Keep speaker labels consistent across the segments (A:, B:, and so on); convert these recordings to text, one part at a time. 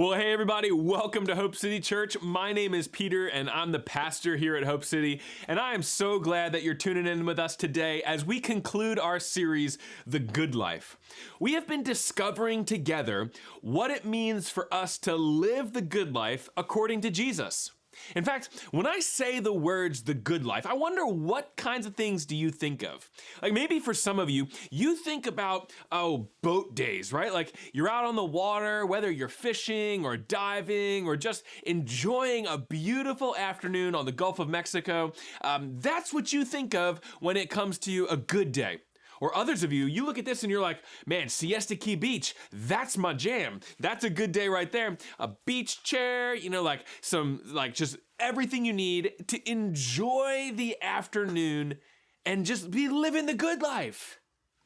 A: Well, hey everybody, welcome to Hope City Church. My name is Peter and I'm the pastor here at Hope City. And I am so glad that you're tuning in with us today as we conclude our series, The Good Life. We have been discovering together what it means for us to live the good life according to Jesus. In fact, when I say the words the good life, I wonder what kinds of things do you think of? Like maybe for some of you, you think about, boat days, right? Like you're out on the water, whether you're fishing or diving or just enjoying a beautiful afternoon on the Gulf of Mexico. That's what you think of when it comes to a good day. Or others of you, you look at this and you're like, man, Siesta Key Beach, that's my jam. That's a good day right there. A beach chair, just everything you need to enjoy the afternoon and just be living the good life.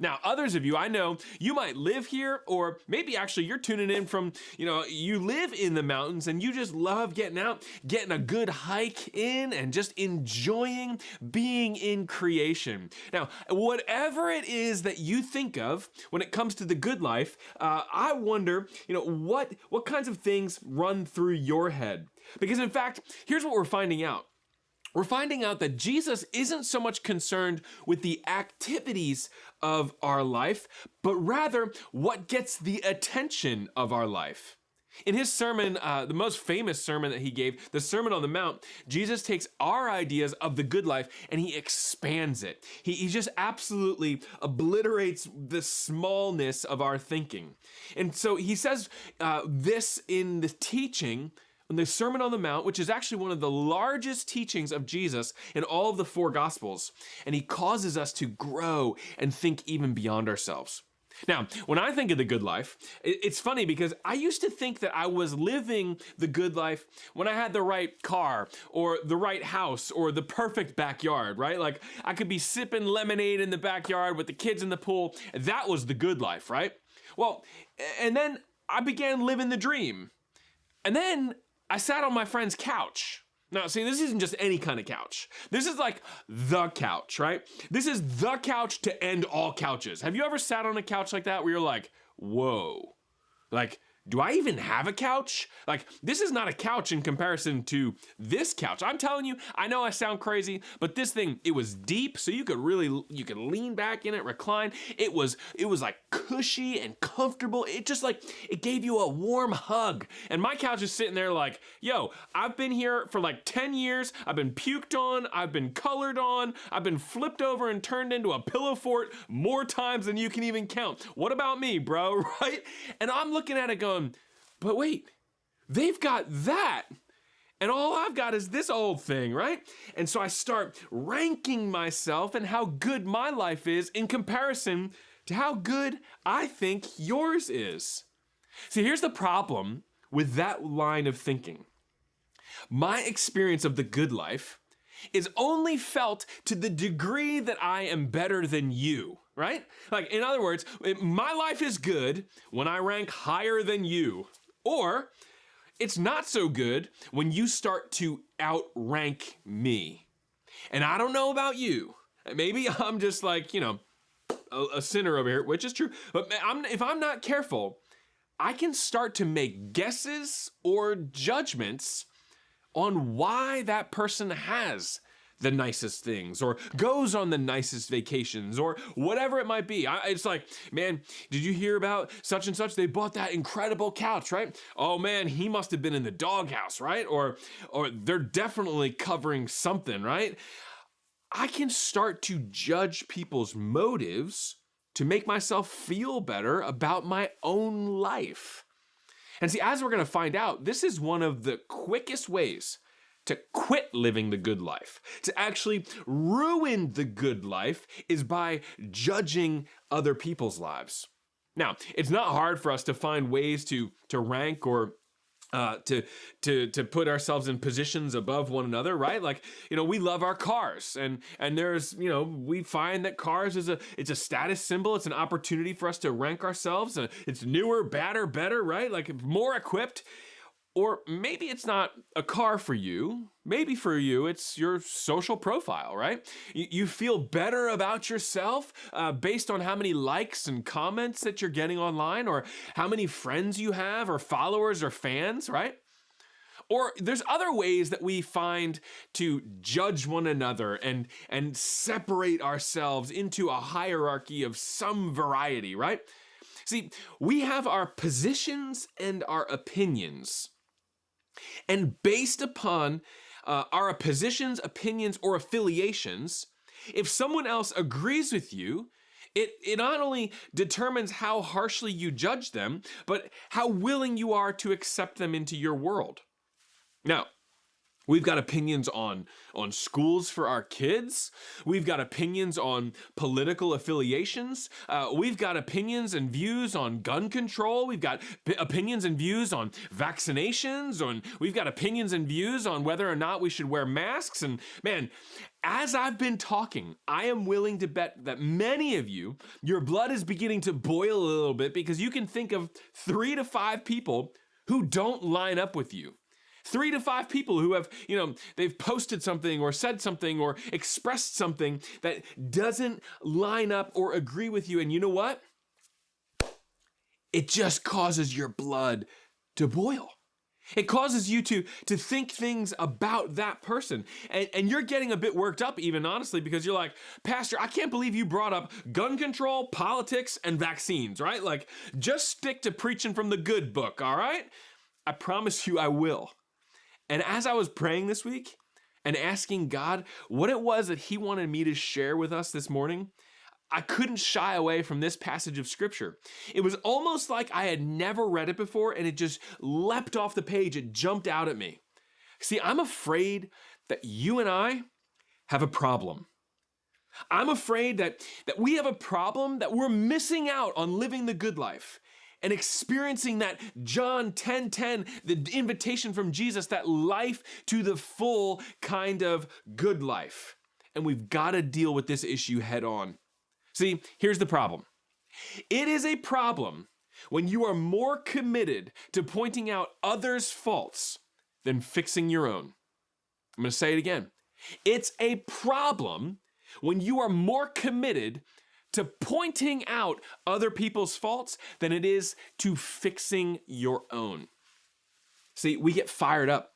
A: Now, others of you, I know you might live here, or maybe actually you're tuning in from, you live in the mountains and you just love getting out, getting a good hike in and just enjoying being in creation. Now, whatever it is that you think of when it comes to the good life, I wonder, what kinds of things run through your head? Because in fact, here's what we're finding out. We're finding out that Jesus isn't so much concerned with the activities of our life, but rather what gets the attention of our life. In his sermon, the most famous sermon that he gave, the Sermon on the Mount, Jesus takes our ideas of the good life and he expands it. He just absolutely obliterates the smallness of our thinking. And so he says this in the teaching in the Sermon on the Mount, which is actually one of the largest teachings of Jesus in all of the four Gospels. And he causes us to grow and think even beyond ourselves. Now, when I think of the good life, it's funny because I used to think that I was living the good life when I had the right car or the right house or the perfect backyard, right? Like I could be sipping lemonade in the backyard with the kids in the pool. That was the good life, right? Well, and then I began living the dream. And then I sat on my friend's couch. Now, see, this isn't just any kind of couch. This is like the couch, right? This is the couch to end all couches. Have you ever sat on a couch like that where you're like, whoa, like, do I even have a couch? Like, this is not a couch in comparison to this couch. I'm telling you, I know I sound crazy, but this thing, it was deep, so you could lean back in it, recline. It was like cushy and comfortable. It gave you a warm hug. And my couch is sitting there like, yo, I've been here for like 10 years. I've been puked on. I've been colored on. I've been flipped over and turned into a pillow fort more times than you can even count. What about me, bro, right? And I'm looking at it going, but wait, they've got that. And all I've got is this old thing, right? And so I start ranking myself and how good my life is in comparison to how good I think yours is. See, here's the problem with that line of thinking. My experience of the good life is only felt to the degree that I am better than you, right? Like, in other words, my life is good when I rank higher than you, or it's not so good when you start to outrank me. And I don't know about you. Maybe I'm just like, a sinner over here, which is true. But if I'm not careful, I can start to make guesses or judgments on why that person has the nicest things or goes on the nicest vacations or whatever it might be. It's like, man, did you hear about such and such? They bought that incredible couch, right? Oh man, he must have been in the doghouse, right? Or they're definitely covering something, right? I can start to judge people's motives to make myself feel better about my own life. And see, as we're going to find out, this is one of the quickest ways to quit living the good life, to actually ruin the good life, is by judging other people's lives. Now, it's not hard for us to find ways to rank or to put ourselves in positions above one another, right? Like, we love our cars and there's, we find that cars it's a status symbol. It's an opportunity for us to rank ourselves. It's newer, badder, better, right? Like more equipped. Or maybe it's not a car for you. Maybe for you, it's your social profile, right? You feel better about yourself based on how many likes and comments that you're getting online, or how many friends you have, or followers, or fans, right? Or there's other ways that we find to judge one another and separate ourselves into a hierarchy of some variety, right? See, we have our positions and our opinions. And based upon our positions, opinions, or affiliations, if someone else agrees with you, it not only determines how harshly you judge them, but how willing you are to accept them into your world. Now, we've got opinions on schools for our kids. We've got opinions on political affiliations. We've got opinions and views on gun control. We've got opinions and views on vaccinations. We've got opinions and views on whether or not we should wear masks. And man, as I've been talking, I am willing to bet that many of you, your blood is beginning to boil a little bit, because you can think of 3 to 5 people who don't line up with you. 3 to 5 people who have, they've posted something or said something or expressed something that doesn't line up or agree with you. And you know what? It just causes your blood to boil. It causes you to think things about that person. And you're getting a bit worked up even, honestly, because you're like, Pastor, I can't believe you brought up gun control, politics, and vaccines, right? Like, just stick to preaching from the good book, all right? I promise you I will. And as I was praying this week and asking God what it was that he wanted me to share with us this morning, I couldn't shy away from this passage of scripture. It was almost like I had never read it before, and it just leapt off the page. It jumped out at me. See, I'm afraid that you and I have a problem. I'm afraid that we have a problem, that we're missing out on living the good life and experiencing that John 10:10, the invitation from Jesus, that life to the full kind of good life. And we've got to deal with this issue head on. See, here's the problem. It is a problem when you are more committed to pointing out others' faults than fixing your own. I'm going to say it again. It's a problem when you are more committed to pointing out other people's faults than it is to fixing your own. See, we get fired up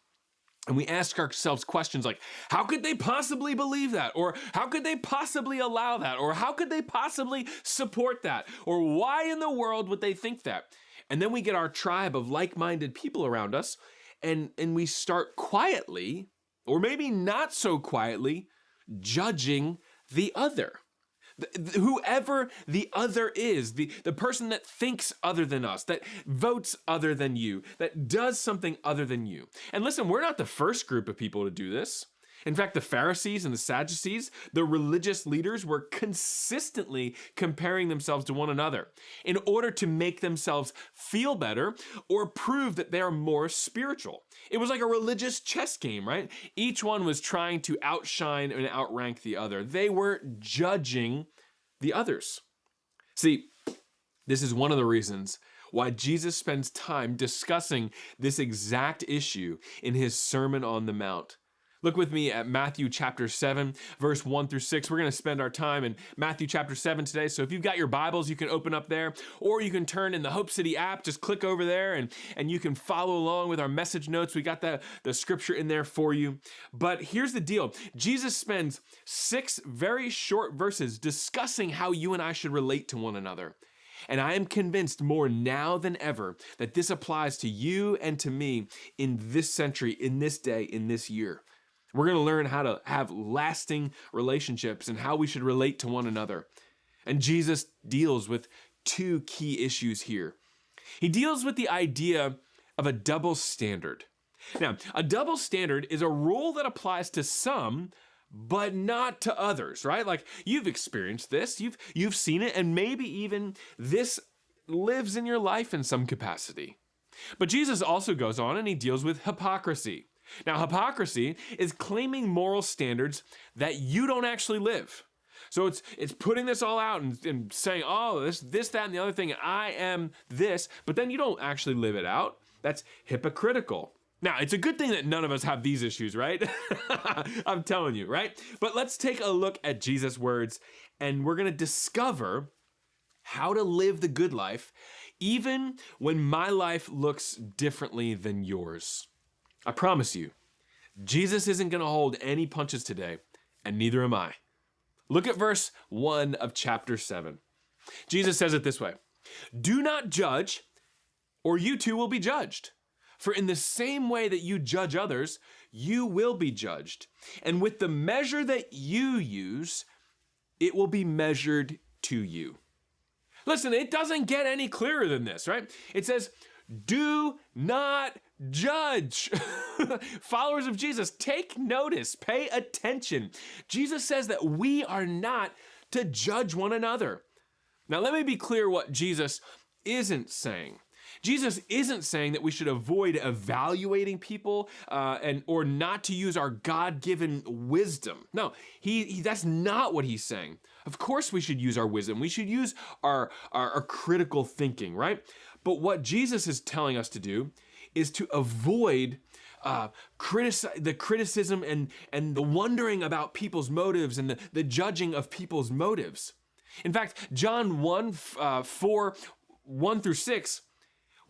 A: and we ask ourselves questions like, how could they possibly believe that? Or how could they possibly allow that? Or how could they possibly support that? Or why in the world would they think that? And then we get our tribe of like-minded people around us, and we start quietly, or maybe not so quietly, judging the other. Whoever the other is, the person that thinks other than us, that votes other than you, that does something other than you. And listen, we're not the first group of people to do this. In fact, the Pharisees and the Sadducees, the religious leaders, were consistently comparing themselves to one another in order to make themselves feel better or prove that they are more spiritual. It was like a religious chess game, right? Each one was trying to outshine and outrank the other. They were judging the others. See, this is one of the reasons why Jesus spends time discussing this exact issue in his Sermon on the Mount. Look with me at Matthew chapter 7, verse 1 through 6. We're going to spend our time in Matthew chapter 7 today. So if you've got your Bibles, you can open up there, or you can turn in the Hope City app. Just click over there and you can follow along with our message notes. We got the scripture in there for you. But here's the deal. Jesus spends 6 very short verses discussing how you and I should relate to one another. And I am convinced more now than ever that this applies to you and to me in this century, in this day, in this year. We're going to learn how to have lasting relationships and how we should relate to one another. And Jesus deals with 2 key issues here. He deals with the idea of a double standard. Now, a double standard is a rule that applies to some, but not to others, right? Like, you've experienced this, you've seen it, and maybe even this lives in your life in some capacity. But Jesus also goes on and he deals with hypocrisy. Now, hypocrisy is claiming moral standards that you don't actually live. So it's putting this all out and saying, oh, this, that, and the other thing, I am this, but then you don't actually live it out. That's hypocritical. Now, it's a good thing that none of us have these issues, right? I'm telling you, right? But let's take a look at Jesus' words, and we're going to discover how to live the good life, even when my life looks differently than yours. I promise you, Jesus isn't going to hold any punches today, and neither am I. Look at verse 1 of chapter 7. Jesus says it this way, "Do not judge, or you too will be judged. For in the same way that you judge others, you will be judged. And with the measure that you use, it will be measured to you." Listen, it doesn't get any clearer than this, right? It says, do not judge. Followers of Jesus, take notice, pay attention. Jesus says that we are not to judge one another. Now, let me be clear what Jesus isn't saying. Jesus isn't saying that we should avoid evaluating people or not to use our God-given wisdom. No, that's not what he's saying. Of course we should use our wisdom. We should use our critical thinking, right? But what Jesus is telling us to do is to avoid the criticism and the wondering about people's motives and the judging of people's motives. In fact, John 4, 1 through 6,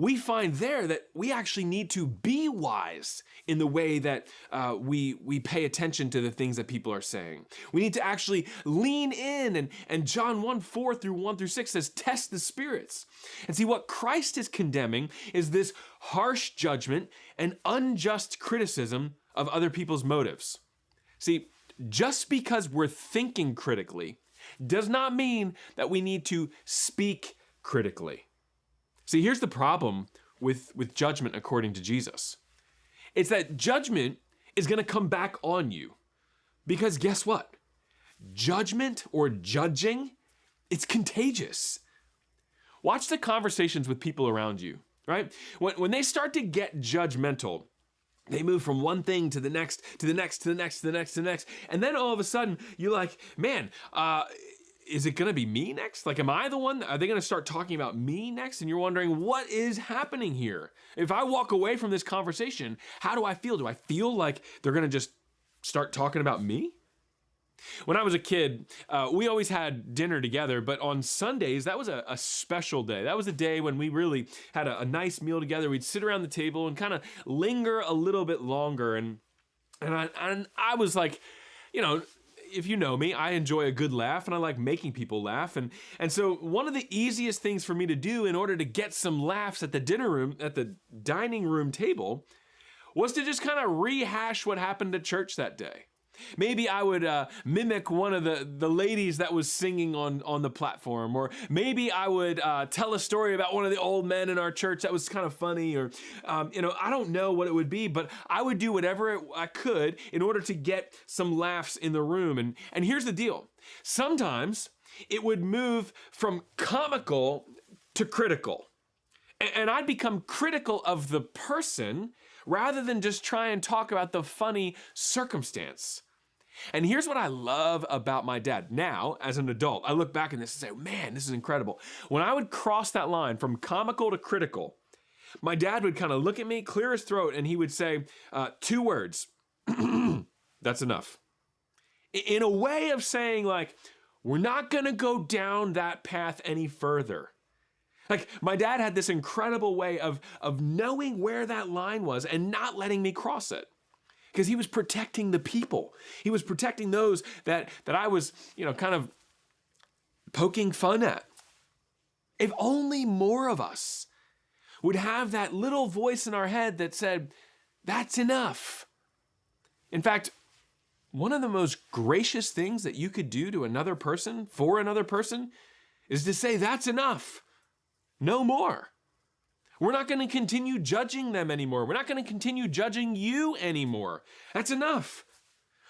A: we find there that we actually need to be wise in the way that we pay attention to the things that people are saying. We need to actually lean in, and John 1, 4 through 1 through 6 says, test the spirits. And see, what Christ is condemning is this harsh judgment and unjust criticism of other people's motives. See, just because we're thinking critically does not mean that we need to speak critically. See, here's the problem with judgment according to Jesus. It's that judgment is going to come back on you. Because guess what? Judgment or judging, it's contagious. Watch the conversations with people around you, right? When they start to get judgmental, they move from one thing to the next, to the next, to the next, to the next, to the next. And then all of a sudden, you're like, man, is it going to be me next? Like, am I the one? Are they going to start talking about me next? And you're wondering, what is happening here? If I walk away from this conversation, how do I feel? Do I feel like they're going to just start talking about me? When I was a kid, we always had dinner together, but on Sundays, that was a special day. That was a day when we really had a nice meal together. We'd sit around the table and kind of linger a little bit longer. And I was like, you know, if you know me, I enjoy a good laugh and I like making people laugh. And so one of the easiest things for me to do in order to get some laughs at the dining room table was to just kind of rehash what happened at church that day. Maybe I would mimic one of the ladies that was singing on the platform, or maybe I would tell a story about one of the old men in our church that was kind of funny, or I don't know what it would be, but I would do whatever I could in order to get some laughs in the room. And here's the deal. Sometimes it would move from comical to critical. And I'd become critical of the person rather than just try and talk about the funny circumstance. And here's what I love about my dad. Now, as an adult, I look back at this and say, man, this is incredible. When I would cross that line from comical to critical, my dad would kind of look at me, clear his throat, and he would say 2 words. That's enough. In a way of saying, like, we're not going to go down that path any further. Like, my dad had this incredible way of knowing where that line was and not letting me cross it. Because he was protecting the people. He was protecting those that I was, kind of poking fun at. If only more of us would have that little voice in our head that said, that's enough. In fact, one of the most gracious things that you could do to another person, for another person, is to say, that's enough. No more. We're not going to continue judging them anymore. We're not going to continue judging you anymore. That's enough.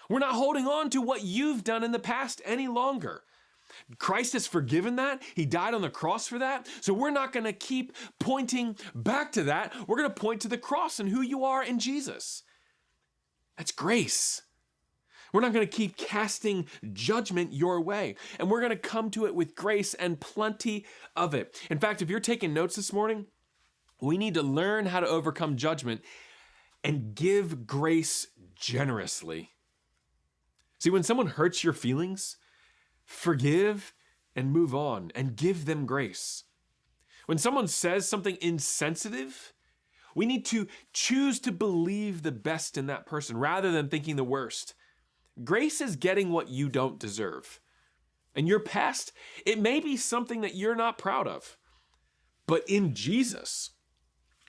A: We're not holding on to what you've done in the past any longer. Christ has forgiven that. He died on the cross for that. So we're not going to keep pointing back to that. We're going to point to the cross and who you are in Jesus. That's grace. We're not going to keep casting judgment your way. And we're going to come to it with grace and plenty of it. In fact, if you're taking notes this morning, we need to learn how to overcome judgment and give grace generously. See, when someone hurts your feelings, forgive and move on and give them grace. When someone says something insensitive, we need to choose to believe the best in that person rather than thinking the worst. Grace is getting what you don't deserve. And your past, it may be something that you're not proud of. But in Jesus,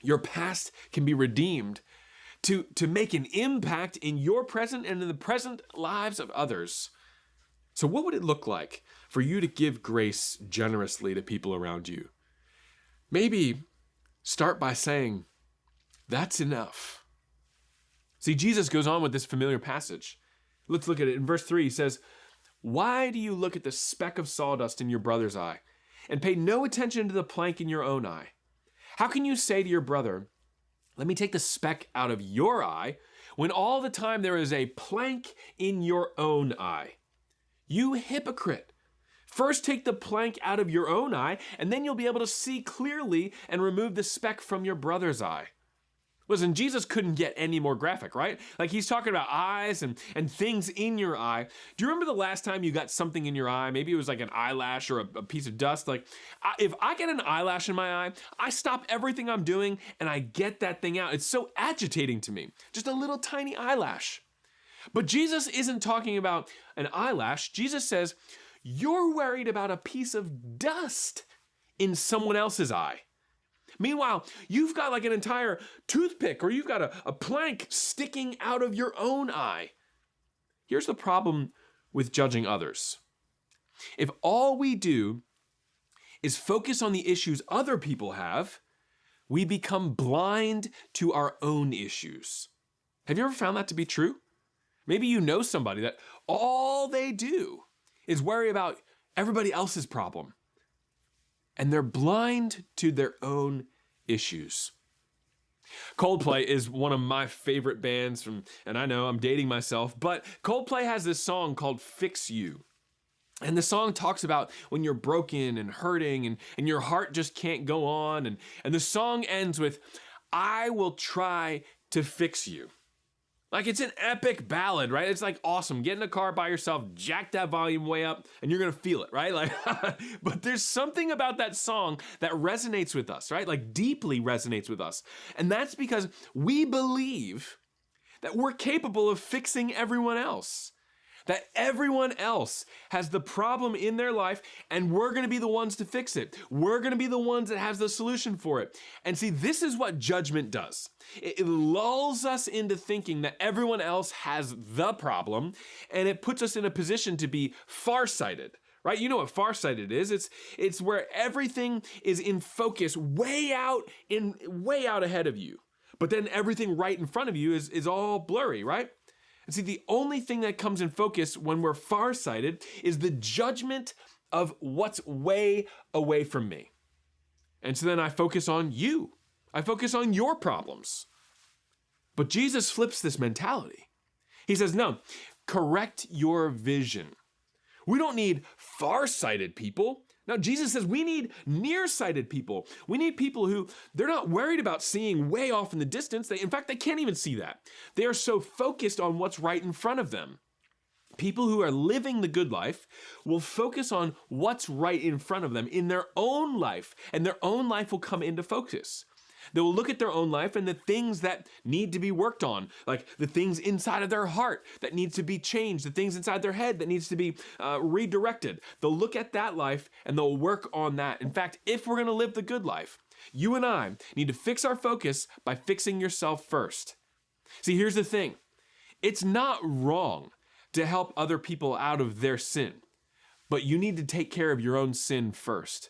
A: your past can be redeemed to make an impact in your present and in the present lives of others. So what would it look like for you to give grace generously to people around you? Maybe start by saying, "That's enough." See, Jesus goes on with this familiar passage. Let's look at it. In verse 3, he says, "Why do you look at the speck of sawdust in your brother's eye and pay no attention to the plank in your own eye? How can you say to your brother, 'Let me take the speck out of your eye,' when all the time there is a plank in your own eye? You hypocrite! First take the plank out of your own eye, and then you'll be able to see clearly and remove the speck from your brother's eye." Listen, Jesus couldn't get any more graphic, right? Like, he's talking about eyes and things in your eye. Do you remember the last time you got something in your eye? Maybe it was like an eyelash or a piece of dust. Like, if I get an eyelash in my eye, I stop everything I'm doing and I get that thing out. It's so agitating to me. Just a little tiny eyelash. But Jesus isn't talking about an eyelash. Jesus says, you're worried about a piece of dust in someone else's eye. Meanwhile, you've got like an entire toothpick or you've got a plank sticking out of your own eye. Here's the problem with judging others. If all we do is focus on the issues other people have, we become blind to our own issues. Have you ever found that to be true? Maybe you know somebody that all they do is worry about everybody else's problem. And they're blind to their own issues. Coldplay is one of my favorite bands and I know I'm dating myself, but Coldplay has this song called Fix You. And the song talks about when you're broken and hurting and your heart just can't go on. And the song ends with, "I will try to fix you." Like, it's an epic ballad, right? It's like awesome. Get in a car by yourself, jack that volume way up, and you're gonna feel it, right? Like, but there's something about that song that resonates with us, right? Like, deeply resonates with us. And that's because we believe that we're capable of fixing everyone else. That everyone else has the problem in their life and we're gonna be the ones to fix it. We're gonna be the ones that has the solution for it. And see, this is what judgment does. It lulls us into thinking that everyone else has the problem, and it puts us in a position to be farsighted, right? You know what farsighted is. It's where everything is in focus way out ahead of you. But then everything right in front of you is all blurry, right? And see, the only thing that comes in focus when we're farsighted is the judgment of what's way away from me. And so then I focus on you. I focus on your problems. But Jesus flips this mentality. He says, no, correct your vision. We don't need farsighted people. Now, Jesus says we need nearsighted people. We need people who, they're not worried about seeing way off in the distance. In fact, they can't even see that. They are so focused on what's right in front of them. People who are living the good life will focus on what's right in front of them in their own life, and their own life will come into focus. They will look at their own life and the things that need to be worked on, like the things inside of their heart that needs to be changed, the things inside their head that needs to be redirected. They'll look at that life and they'll work on that. In fact, if we're gonna live the good life, you and I need to fix our focus by fixing yourself first. See, here's the thing. It's not wrong to help other people out of their sin, but you need to take care of your own sin first.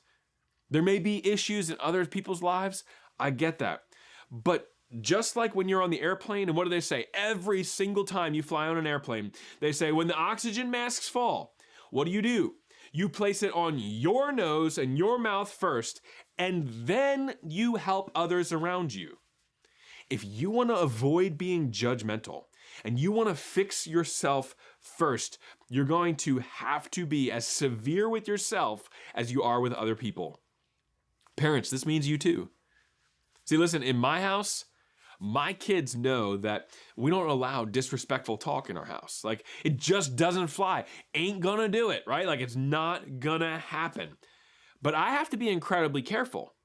A: There may be issues in other people's lives. I get that. But just like when you're on the airplane, and what do they say? Every single time you fly on an airplane, they say, when the oxygen masks fall, what do? You place it on your nose and your mouth first, and then you help others around you. If you want to avoid being judgmental and you want to fix yourself first, you're going to have to be as severe with yourself as you are with other people. Parents, this means you too. See, listen, in my house, my kids know that we don't allow disrespectful talk in our house. Like, it just doesn't fly. Ain't gonna do it, right? Like, it's not gonna happen. But I have to be incredibly careful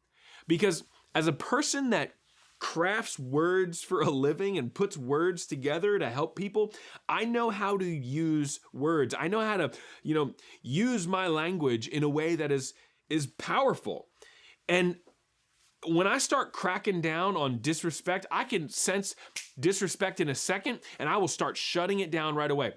A: because as a person that crafts words for a living and puts words together to help people, I know how to use words. I know how to, use my language in a way that is powerful. And when I start cracking down on disrespect, I can sense disrespect in a second and I will start shutting it down right away.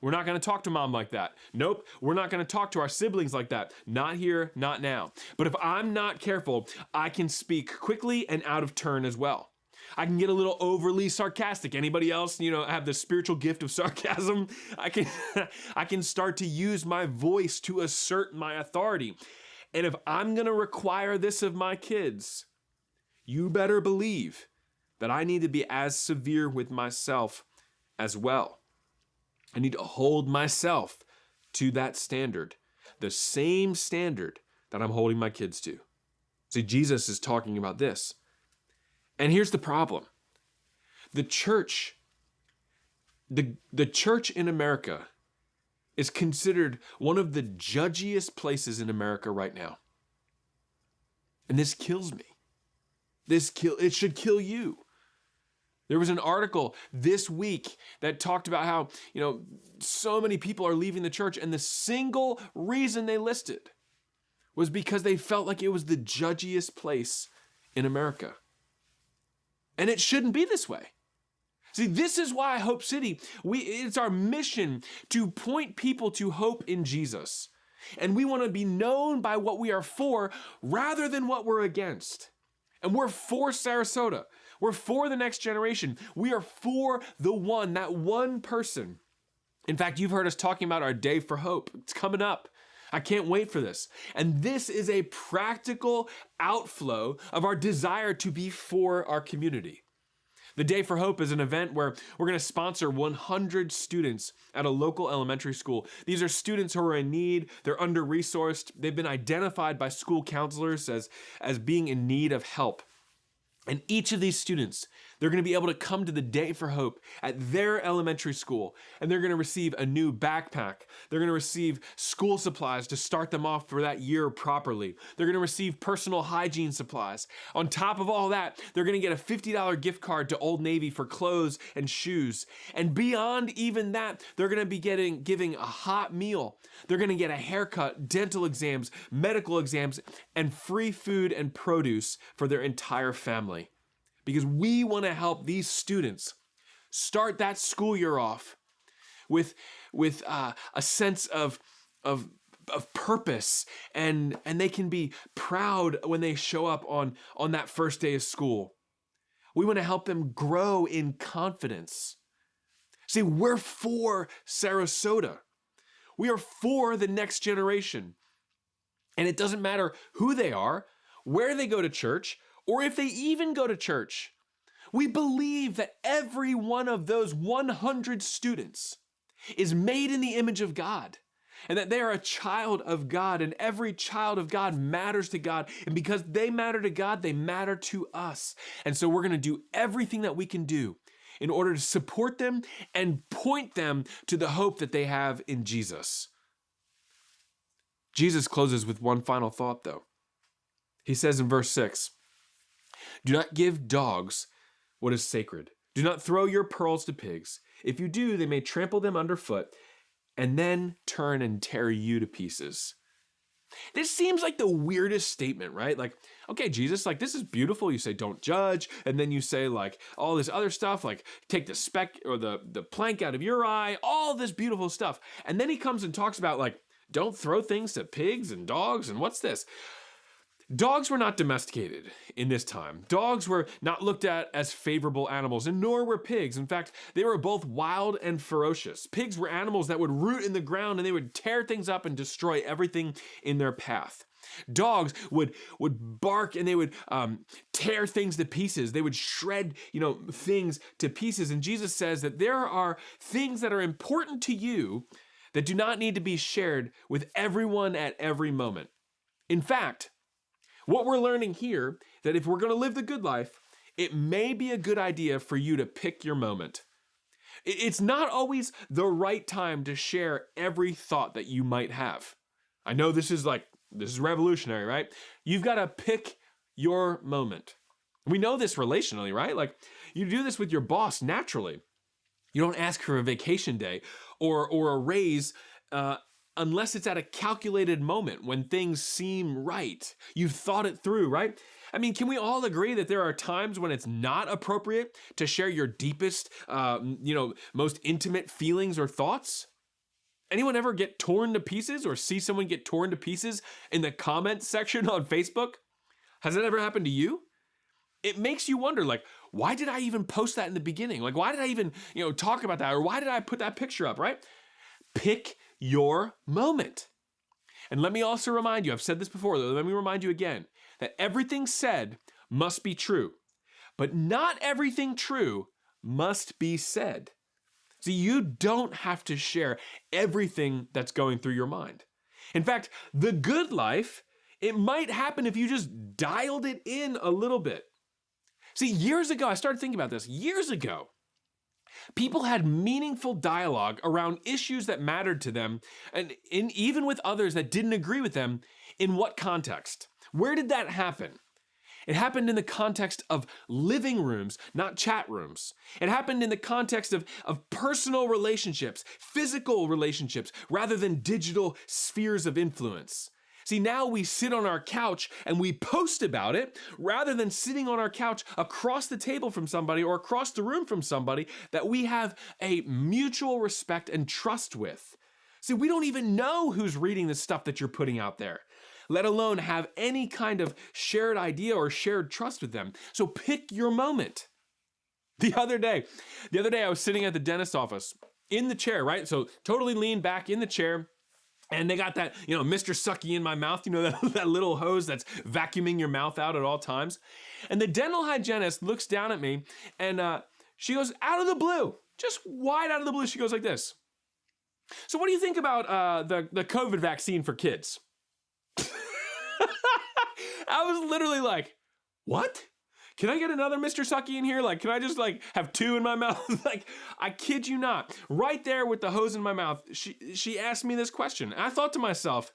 A: We're not gonna talk to mom like that. Nope, we're not gonna talk to our siblings like that. Not here, not now. But if I'm not careful, I can speak quickly and out of turn as well. I can get a little overly sarcastic. Anybody else, have the spiritual gift of sarcasm? I can start to use my voice to assert my authority. And if I'm gonna require this of my kids, you better believe that I need to be as severe with myself as well. I need to hold myself to that standard, the same standard that I'm holding my kids to. See, Jesus is talking about this. And here's the problem. The church in America is considered one of the judgiest places in America right now. And this kills me. It should kill you. There was an article this week that talked about how, so many people are leaving the church, and the single reason they listed was because they felt like it was the judgiest place in America. And it shouldn't be this way. See, this is why Hope City, it's our mission to point people to hope in Jesus. And we want to be known by what we are for rather than what we're against. And we're for Sarasota. We're for the next generation. We are for that one person. In fact, you've heard us talking about our Day for Hope. It's coming up. I can't wait for this. And this is a practical outflow of our desire to be for our community. The Day for Hope is an event where we're going to sponsor 100 students at a local elementary school. These are students who are in need. They're under-resourced. They've been identified by school counselors as being in need of help. And each of these students, they're going to be able to come to the Day for Hope at their elementary school, and they're going to receive a new backpack. They're going to receive school supplies to start them off for that year properly. They're going to receive personal hygiene supplies. On top of all that, they're going to get a $50 gift card to Old Navy for clothes and shoes. And beyond even that, they're going to be giving a hot meal. They're going to get a haircut, dental exams, medical exams, and free food and produce for their entire family. Because we want to help these students start that school year off with a sense of purpose, and they can be proud when they show up on that first day of school. We want to help them grow in confidence. See, we're for Sarasota. We are for the next generation. And it doesn't matter who they are, where they go to church, or if they even go to church. We believe that every one of those 100 students is made in the image of God, and that they are a child of God, and every child of God matters to God. And because they matter to God, they matter to us. And so we're going to do everything that we can do in order to support them and point them to the hope that they have in Jesus. Jesus closes with one final thought, though. He says in verse 6, "Do not give dogs what is sacred. Do not throw your pearls to pigs. If you do, they may trample them underfoot and then turn and tear you to pieces." This seems like the weirdest statement, right? Like, okay, Jesus, like, this is beautiful. You say, don't judge. And then you say, like, all this other stuff, like, take the speck or the plank out of your eye, all this beautiful stuff. And then he comes and talks about, like, don't throw things to pigs and dogs. And what's this? Dogs were not domesticated in this time. Dogs were not looked at as favorable animals, and nor were pigs. In fact, they were both wild and ferocious. Pigs were animals that would root in the ground, and they would tear things up and destroy everything in their path. Dogs would bark, and they would tear things to pieces. They would shred, things to pieces. And Jesus says that there are things that are important to you that do not need to be shared with everyone at every moment. In fact, what we're learning here, that if we're going to live the good life, it may be a good idea for you to pick your moment. It's not always the right time to share every thought that you might have. I know this is revolutionary, right? You've got to pick your moment. We know this relationally, right? Like you do this with your boss naturally. You don't ask for a vacation day or a raise unless it's at a calculated moment when things seem right. You've thought it through, right? I mean, can we all agree that there are times when it's not appropriate to share your deepest, most intimate feelings or thoughts? Anyone ever get torn to pieces or see someone get torn to pieces in the comments section on Facebook? Has that ever happened to you? It makes you wonder, like, why did I even post that in the beginning? Like, why did I even, talk about that? Or why did I put that picture up, right? Pick your moment. And let me also remind you, I've said this before, let me remind you again, that everything said must be true, but not everything true must be said. See, you don't have to share everything that's going through your mind. In fact, the good life, it might happen if you just dialed it in a little bit. See, years ago, I started thinking about this. Years ago, people had meaningful dialogue around issues that mattered to them, and even with others that didn't agree with them. In what context? Where did that happen? It happened in the context of living rooms, not chat rooms. It happened in the context of personal relationships, physical relationships, rather than digital spheres of influence. See, now we sit on our couch and we post about it rather than sitting on our couch across the table from somebody or across the room from somebody that we have a mutual respect and trust with. See, we don't even know who's reading the stuff that you're putting out there, let alone have any kind of shared idea or shared trust with them. So pick your moment. The other day I was sitting at the dentist's office in the chair, right? So totally leaned back in the chair. And they got that, Mr. Sucky in my mouth, that little hose that's vacuuming your mouth out at all times. And the dental hygienist looks down at me and she goes, out of the blue, just wide out of the blue, she goes like this. So what do you think about the COVID vaccine for kids? I was literally like, what? Can I get another Mr. Sucky in here? Like, can I just have two in my mouth? Like, I kid you not. Right there with the hose in my mouth, she asked me this question. And I thought to myself,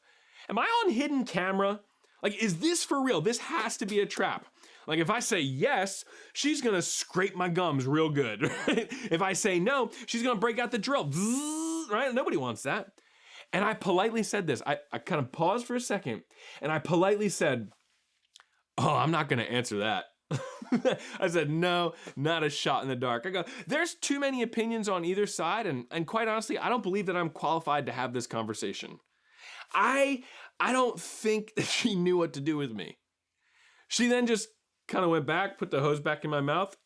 A: am I on hidden camera? Like, is this for real? This has to be a trap. Like, if I say yes, she's gonna scrape my gums real good, right? If I say no, she's gonna break out the drill, right? Nobody wants that. And I politely said this. I kind of paused for a second, and I politely said, oh, I'm not gonna answer that. I said, no, not a shot in the dark. I go, there's too many opinions on either side, and quite honestly, I don't believe that I'm qualified to have this conversation. I don't think that she knew what to do with me. She then just kind of went back, put the hose back in my mouth,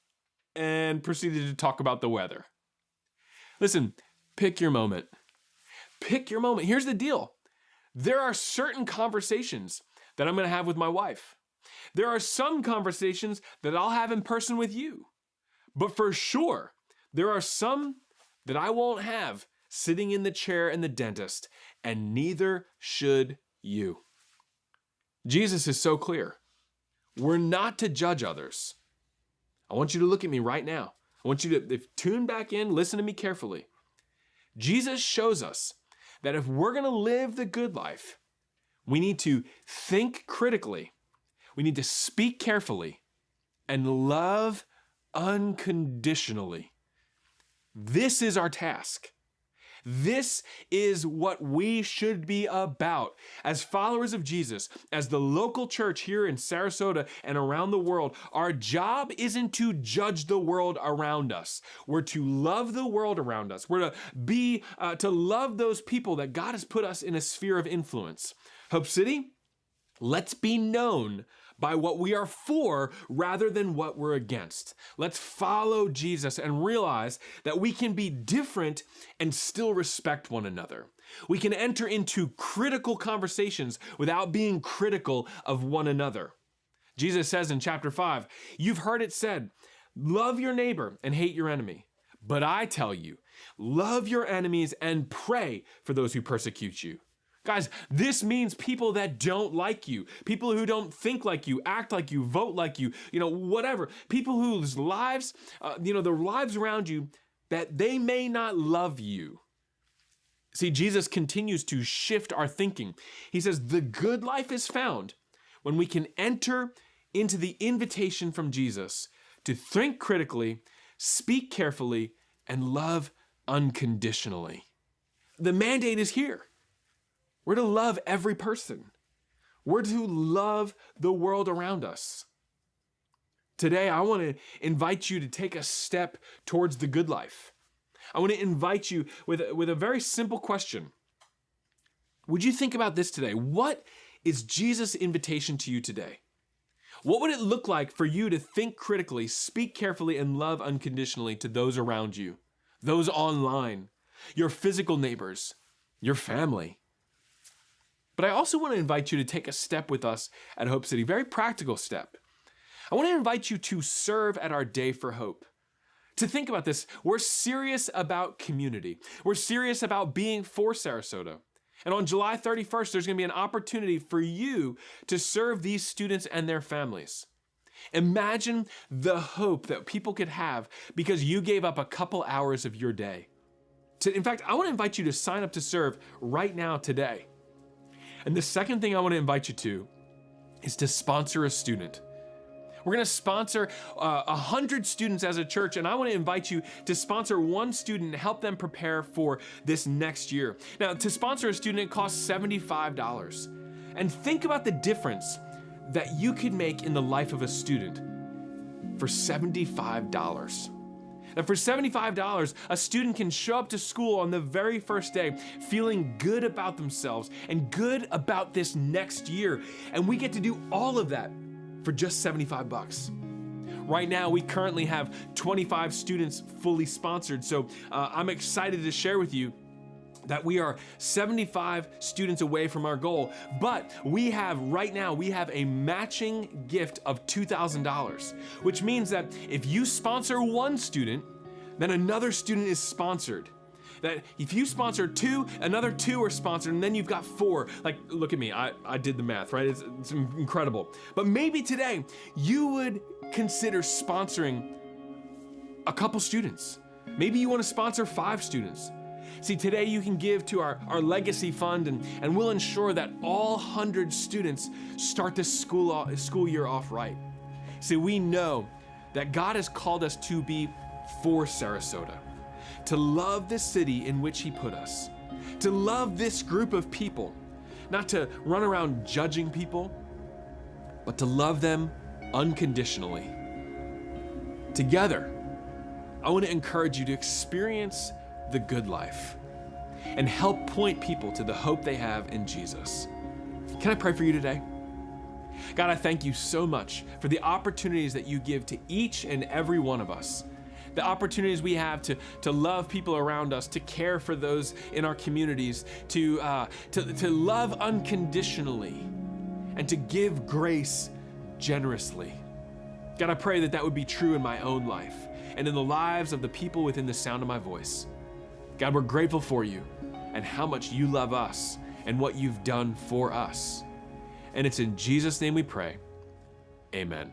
A: and proceeded to talk about the weather. Listen, pick your moment. Pick your moment. Here's the deal. There are certain conversations that I'm going to have with my wife. There are some conversations that I'll have in person with you. But for sure, there are some that I won't have sitting in the chair in the dentist, and neither should you. Jesus is so clear. We're not to judge others. I want you to look at me right now. I want you to tune back in, listen to me carefully. Jesus shows us that if we're going to live the good life, we need to think critically. We need to speak carefully and love unconditionally. This is our task. This is what we should be about as followers of Jesus, as the local church here in Sarasota and around the world. Our job isn't to judge the world around us. We're to love the world around us. We're to love those people that God has put us in a sphere of influence. Hope City, let's be known by what we are for rather than what we're against. Let's follow Jesus and realize that we can be different and still respect one another. We can enter into critical conversations without being critical of one another. Jesus says in chapter 5, you've heard it said, love your neighbor and hate your enemy. But I tell you, love your enemies and pray for those who persecute you. Guys, this means people that don't like you, people who don't think like you, act like you, vote like you, whatever. People whose lives, the lives around you, that they may not love you. See, Jesus continues to shift our thinking. He says the good life is found when we can enter into the invitation from Jesus to think critically, speak carefully, and love unconditionally. The mandate is here. We're to love every person. We're to love the world around us. Today, I want to invite you to take a step towards the good life. I want to invite you with a very simple question. Would you think about this today? What is Jesus' invitation to you today? What would it look like for you to think critically, speak carefully, and love unconditionally to those around you, those online, your physical neighbors, your family? But I also want to invite you to take a step with us at Hope City, very practical step. I want to invite you to serve at our Day for Hope. To think about this, we're serious about community. We're serious about being for Sarasota. And on July 31st, there's going to be an opportunity for you to serve these students and their families. Imagine the hope that people could have because you gave up a couple hours of your day. In fact, I want to invite you to sign up to serve right now today. And the second thing I want to invite you to is to sponsor a student. We're going to sponsor 100 students as a church, and I want to invite you to sponsor one student and help them prepare for this next year. Now, to sponsor a student, it costs $75. And think about the difference that you could make in the life of a student for $75. Now, for $75, a student can show up to school on the very first day feeling good about themselves and good about this next year. And we get to do all of that for just $75. Right now, we currently have 25 students fully sponsored. So I'm excited to share with you that we are 75 students away from our goal, but right now we have a matching gift of $2,000, which means that if you sponsor one student, then another student is sponsored. That if you sponsor two, another two are sponsored, and then you've got four. Like, look at me, I did the math, right? It's incredible. But maybe today you would consider sponsoring a couple students. Maybe you want to sponsor 5 students. See, today you can give to our legacy fund, and we'll ensure that all 100 students start the school year off right. See, we know that God has called us to be for Sarasota, to love the city in which He put us, to love this group of people, not to run around judging people, but to love them unconditionally. Together, I want to encourage you to experience the good life and help point people to the hope they have in Jesus. Can I pray for you today? God, I thank you so much for the opportunities that you give to each and every one of us. The opportunities we have to love people around us, to care for those in our communities, to love unconditionally, and to give grace generously. God, I pray that that would be true in my own life and in the lives of the people within the sound of my voice. God, we're grateful for you and how much you love us and what you've done for us. And it's in Jesus' name we pray. Amen.